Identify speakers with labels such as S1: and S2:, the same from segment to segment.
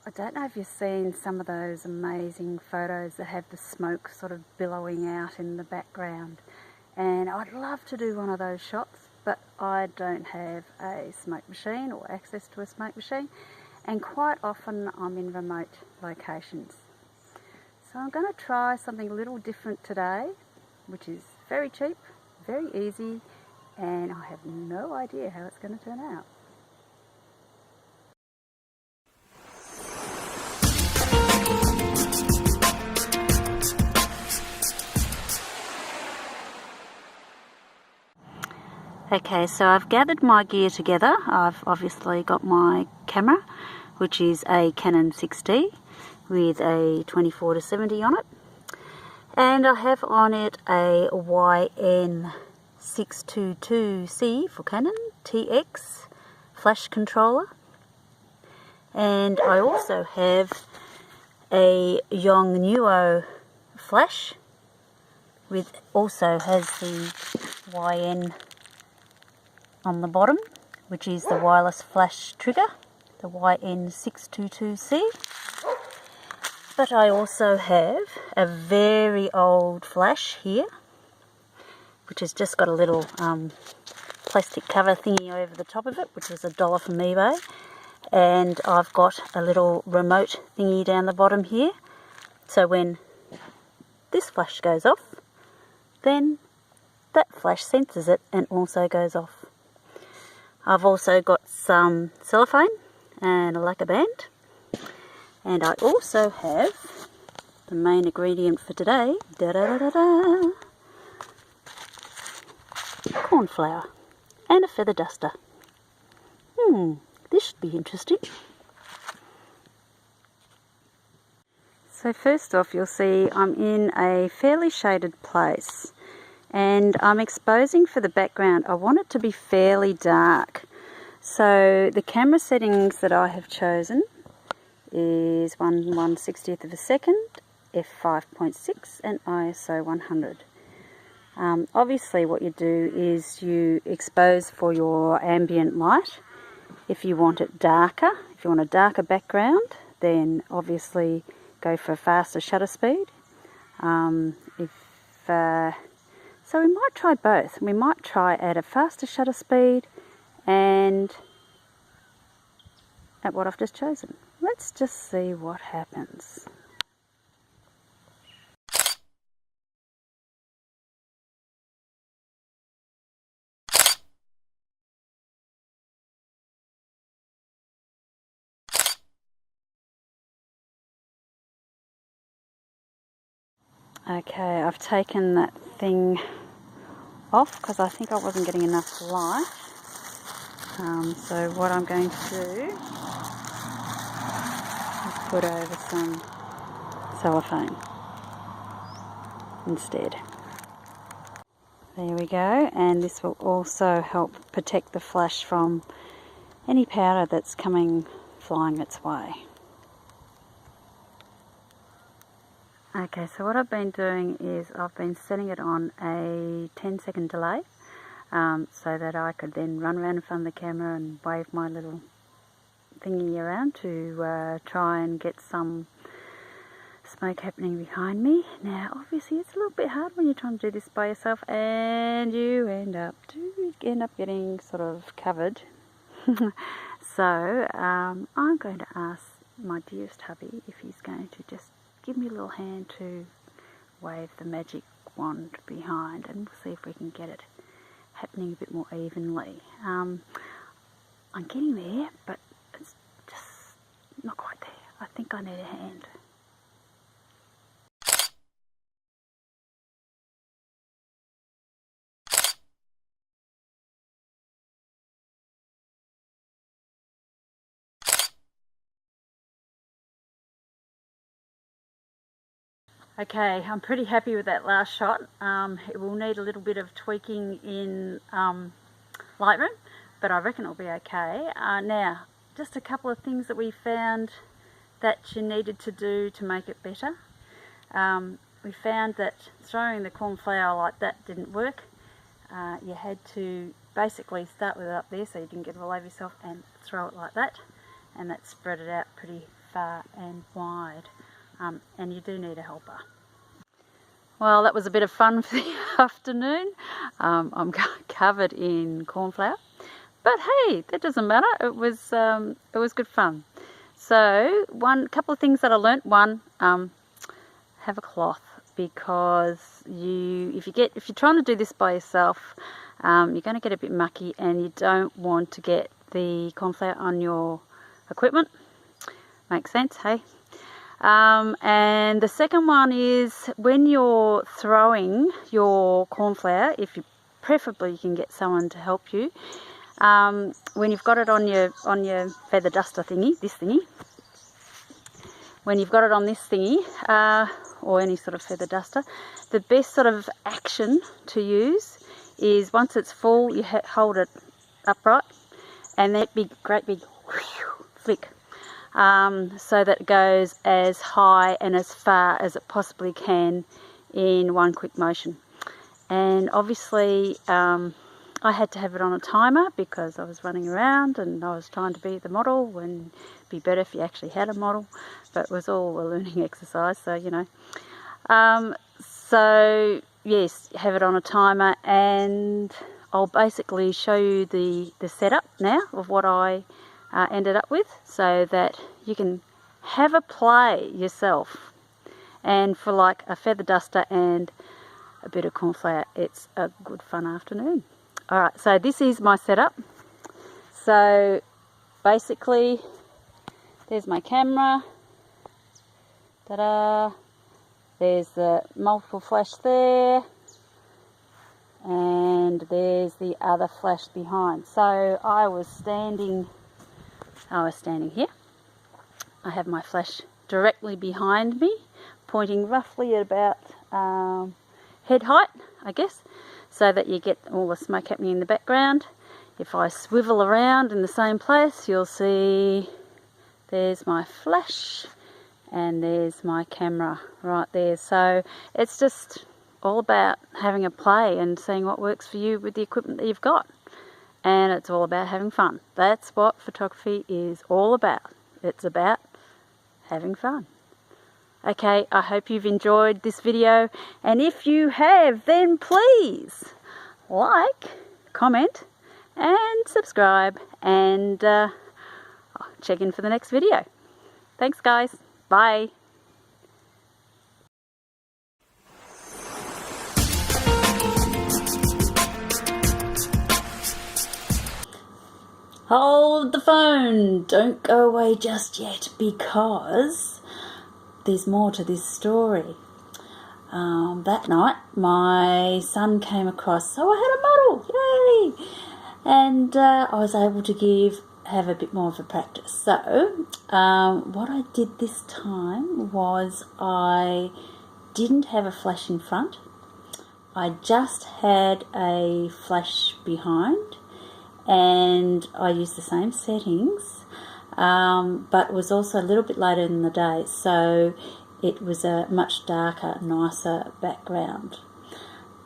S1: I don't know if you've seen some of those amazing photos that have the smoke sort of billowing out in the background, and I'd love to do one of those shots, but I don't have a smoke machine or access to a smoke machine, and quite often I'm in remote locations. So I'm going to try something a little different today, which is very cheap, very easy, and I have no idea how it's going to turn out. Okay, so I've gathered my gear together. I've obviously got my camera, which is a Canon 6D with a 24-70 on it, and I have on it a YN622C for Canon TX flash controller, and I also have a Yongnuo flash with also has the YN on the bottom, which is the wireless flash trigger, the YN622C. But I also have a very old flash here, which has just got a little plastic cover thingy over the top of it, which was $1 from eBay. And I've got a little remote thingy down the bottom here. So when this flash goes off, then that flash senses it and also goes off. I've also got some cellophane and a lacquer band. And I also have the main ingredient for today, corn flour and a feather duster. This should be interesting. So first off, you'll see I'm in a fairly shaded place, and I'm exposing for the background. I want it to be fairly dark. So the camera settings that I have chosen is 1/160th of a second, f5.6 and ISO 100. Obviously what you do is you expose for your ambient light. If you want it darker, if you want a darker background, then obviously go for a faster shutter speed. So we might try both. We might try at a faster shutter speed and at what I've just chosen. Let's just see what happens. Okay, I've taken that thing off because I think I wasn't getting enough light. So what I'm going to do is put over some cellophane instead. There we go, and this will also help protect the flash from any powder that's coming flying its way. Okay, so what I've been doing is I've been setting it on a 10-second delay so that I could then run around in front of the camera and wave my little thingy around to try and get some smoke happening behind me. Now obviously it's a little bit hard when you're trying to do this by yourself and you end up getting sort of covered. So I'm going to ask my dearest hubby if he's going to just give me a little hand to wave the magic wand behind, and we'll see if we can get it happening a bit more evenly. I'm getting there, but it's just not quite there. I think I need a hand. Okay, I'm pretty happy with that last shot. It will need a little bit of tweaking in Lightroom, but I reckon it'll be okay. Now, just a couple of things that we found that you needed to do to make it better. We found that throwing the corn flour like that didn't work. You had to basically start with it up there so you didn't get it all over yourself and throw it like that, and that spread it out pretty far and wide, and you do need a helper. Well, that was a bit of fun for the afternoon. I'm covered in corn flour, but hey, that doesn't matter. It was good fun. So couple of things that I learnt. One, have a cloth, because if you're trying to do this by yourself, you're going to get a bit mucky, and you don't want to get the corn flour on your equipment. Makes sense, hey? And the second one is, when you're throwing your corn flour, preferably you can get someone to help you. When you've got it on your feather duster thingy, this thingy, when you've got it on this thingy, or any sort of feather duster, the best sort of action to is once it's full, you hold it upright, and that great big flick, so that it goes as high and as far as it possibly can in one quick motion. And obviously I had to have it on a timer because I was running around and I was trying to be the model, and it'd be better if you actually had a model, but it was all a learning exercise, so you know. So yes, have it on a timer, and I'll basically show you the setup now of what I ended up with, so that you can have a play yourself. And for like a feather duster and a bit of corn flour, it's a good fun afternoon. Alright, so this is my setup. So basically, there's my camera. Ta-da! There's the multiple flash there, and there's the other flash behind. So I was standing here. I have my flash directly behind me, pointing roughly at about head height, I guess, so that you get all the smoke happening in the background. If I swivel around in the same place, you'll see there's my flash and there's my camera right there. So it's just all about having a play and seeing what works for you with the equipment that you've got. And it's all about having fun. That's what photography is all about. It's about having fun. Okay, I hope you've enjoyed this video, and if you have, then please like, comment and subscribe, and check in for the next video. Thanks guys, bye. Hold the phone, don't go away just yet, because there's more to this story. That night my son came across, so I had a model, yay! And I was able to have a bit more of a practice. So what I did this time was I didn't have a flash in front, I just had a flash behind, and I used the same settings, but it was also a little bit later in the day, so it was a much darker, nicer background.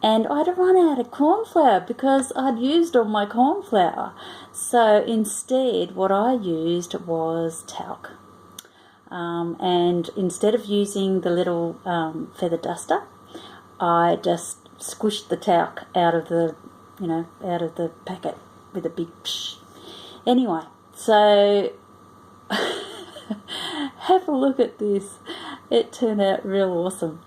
S1: And I'd run out of corn flour because I'd used all my corn flour. So instead what I used was talc. And instead of using the little feather duster, I just squished the talc out of the packet with a big psh. Anyway, so have a look at this. It turned out real awesome.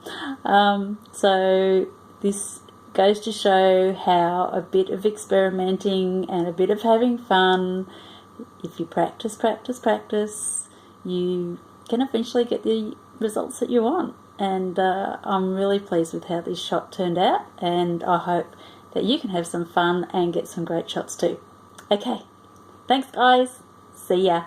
S1: So this goes to show how a bit of experimenting and a bit of having fun, if you practice, you can eventually get the results that you want. And I'm really pleased with how this shot turned out, and I hope that you can have some fun and get some great shots too. Okay, thanks guys, see ya.